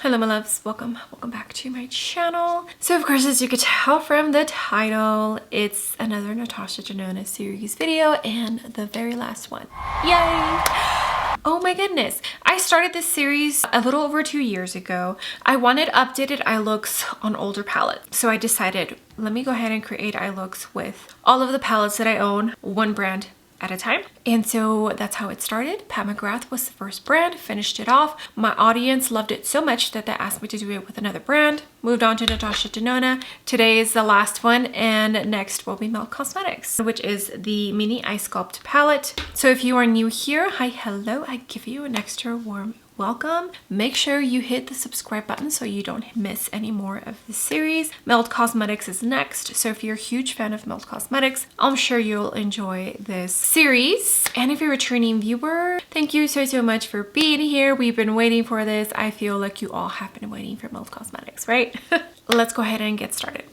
Hello my loves, welcome back to my channel. So of course, as you could tell from the title, it's another Natasha Denona series video and the very last one. Yay! Oh my goodness, I started this series a little over 2 years ago. I wanted updated eye looks on older palettes, so I decided let me go ahead and create eye looks with all of the palettes that I own, one brand at a time. And so that's how it started. McGrath was the first brand, finished it off. My audience loved it so much that they asked me to do it with another brand. Moved on to Natasha Denona. Today is the last one, and next will be Melt Cosmetics, which is the Mini Eye Sculpt palette. So if you are new here, hi, hello, I give you an extra warm welcome. Make sure you hit the subscribe button so you don't miss any more of the series. Melt Cosmetics is next, so if you're a huge fan of Melt Cosmetics, I'm sure you'll enjoy this series. And if you're a returning viewer, thank you so much for being here. We've been waiting for this. I feel like you all have been waiting for Melt Cosmetics, right? Let's go ahead and get started.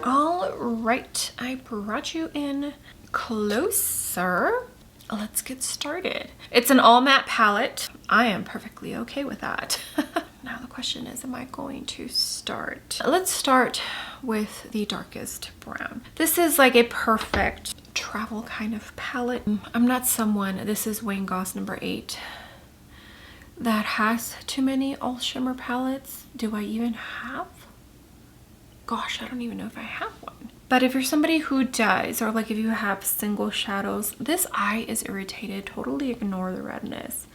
All right, I brought you in closer. Let's get started. It's an all matte palette. I am perfectly okay with that. Now the question is, am I going to start? Let's start with the darkest brown. This is like a perfect travel kind of palette. I'm not someone, this is Wayne Goss number 8, that has too many all shimmer palettes. Do I even have? Gosh, I don't even know if I have one. But if you're somebody who does, or like if you have single shadows, this eye is irritated, totally ignore the redness.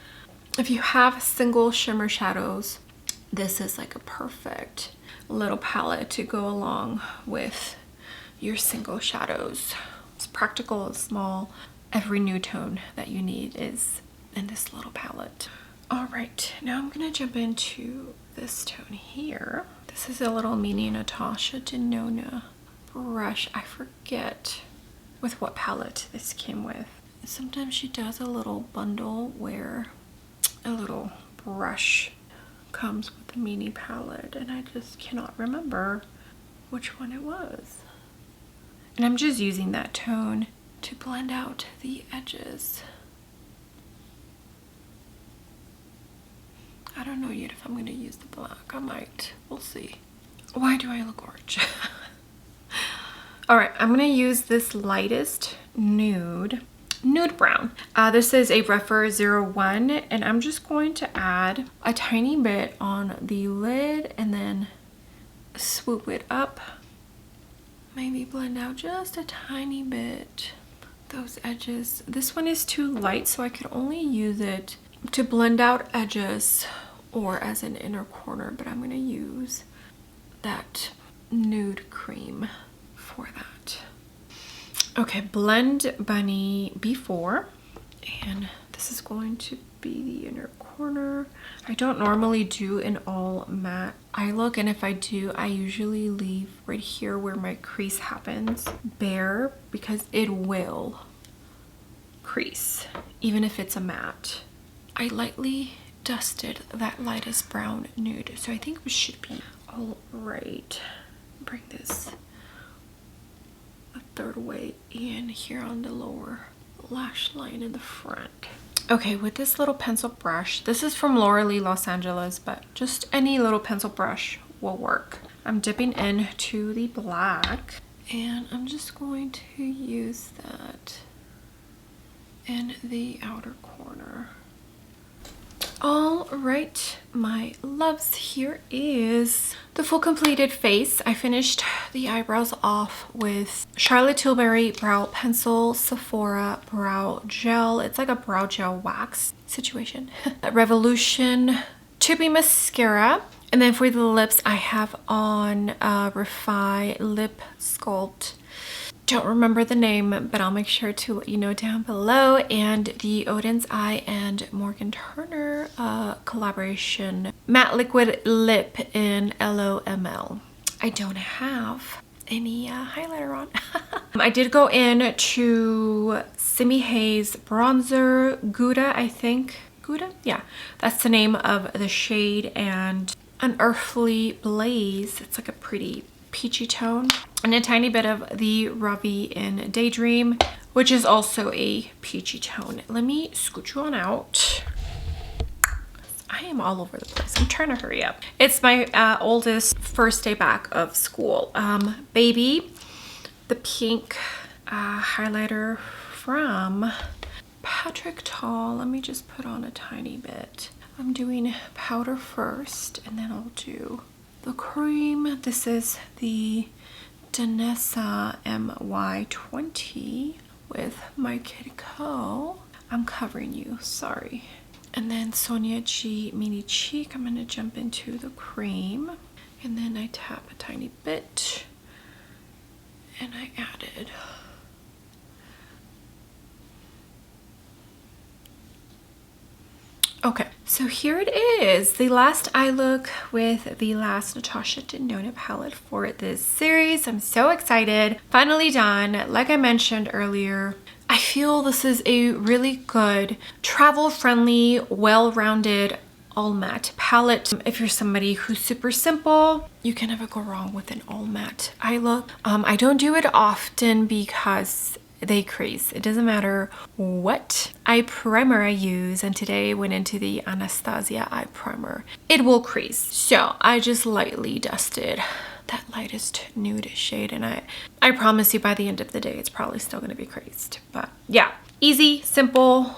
If you have single shimmer shadows, this is like a perfect little palette to go along with your single shadows. It's practical, it's small. Every new tone that you need is in this little palette. All right, now I'm gonna jump into this tone here. This is a little mini Natasha Denona brush. I forget with what palette this came with. Sometimes she does a little bundle where a little brush comes with the mini palette, and I just cannot remember which one it was. And I'm just using that tone to blend out the edges. I don't know yet if I'm going to use the black. I might. We'll see. Why do I look orange? All right, I'm going to use this lightest nude brown. This is a Rephr 01, and I'm just going to add a tiny bit on the lid and then swoop it up. Maybe blend out just a tiny bit those edges. This one is too light, so I could only use it to blend out edges or as an inner corner, but I'm going to use that nude cream for that. Okay, blend bunny before, and this is going to be the inner corner. I don't normally do an all matte eye look, and if I do, I usually leave right here where my crease happens bare, because it will crease even if it's a matte. I lightly dusted that lightest brown nude, so I think we should be all right. Bring this a third way in here on the lower lash line in the front. Okay, with this little pencil brush, this is from Laura Lee Los Angeles, but just any little pencil brush will work. I'm dipping into the black, and I'm just going to use that in the outer corner. All right, my loves, here is the full completed face. I finished the eyebrows off with Charlotte Tilbury Brow Pencil Sephora Brow Gel. It's like a brow gel wax situation. Revolution Tubby Mascara. And then for the lips, I have on Refi Lip Sculpt. Don't remember the name, but I'll make sure to let you know down below. And the Odin's Eye and Morgan Turner collaboration matte liquid lip in LOML. I don't have any highlighter on. I did go in to Simi Hayes bronzer, Gouda, I think. Gouda? Yeah, that's the name of the shade, and an Earthly Blaze. It's like a pretty peachy tone, and a tiny bit of the Ravi in Daydream which is also a peachy tone. Let me scoot you on out. I am all over the place. I'm trying to hurry up. It's my oldest first day back of school. Baby, the pink highlighter from Patrick Tall. Let me just put on a tiny bit. I'm doing powder first, and then I'll do the cream. This is the Danessa MY20 with my Kid Co. I'm covering you, sorry. And then Sonia G Mini Cheek. I'm gonna jump into the cream, and then I tap a tiny bit, and I added okay, so here it is, the last eye look with the last Natasha Denona palette for this series. I'm so excited. Finally done. Like I mentioned earlier, I feel this is a really good, travel-friendly, well-rounded all matte palette. If you're somebody who's super simple, you can never go wrong with an all matte eye look. I don't do it often because they crease. It doesn't matter what eye primer I use, and today I went into the Anastasia eye primer. It will crease. So I just lightly dusted that lightest nude shade, and I promise you by the end of the day it's probably still going to be creased. But yeah, easy, simple,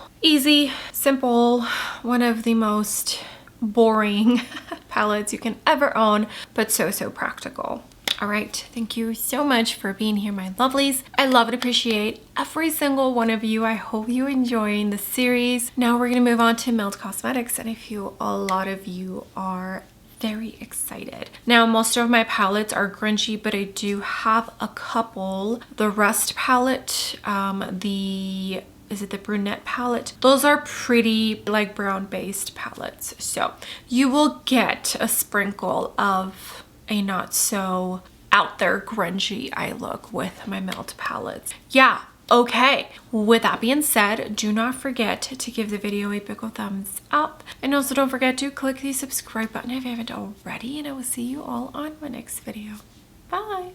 one of the most boring palettes you can ever own, but so practical. All right, thank you so much for being here, my lovelies. I love and appreciate every single one of you. I hope you're enjoying the series. Now we're gonna move on to Melt Cosmetics, and I feel a lot of you are very excited. Now, most of my palettes are grungy, but I do have a couple. The Rust palette, is it the brunette palette? Those are pretty like brown based palettes. So you will get a sprinkle of a not so out there grungy eye look with my Melt palettes. Yeah, okay. With that being said, do not forget to give the video a big ol' thumbs up, and also don't forget to click the subscribe button if you haven't already, and I will see you all on my next video. Bye.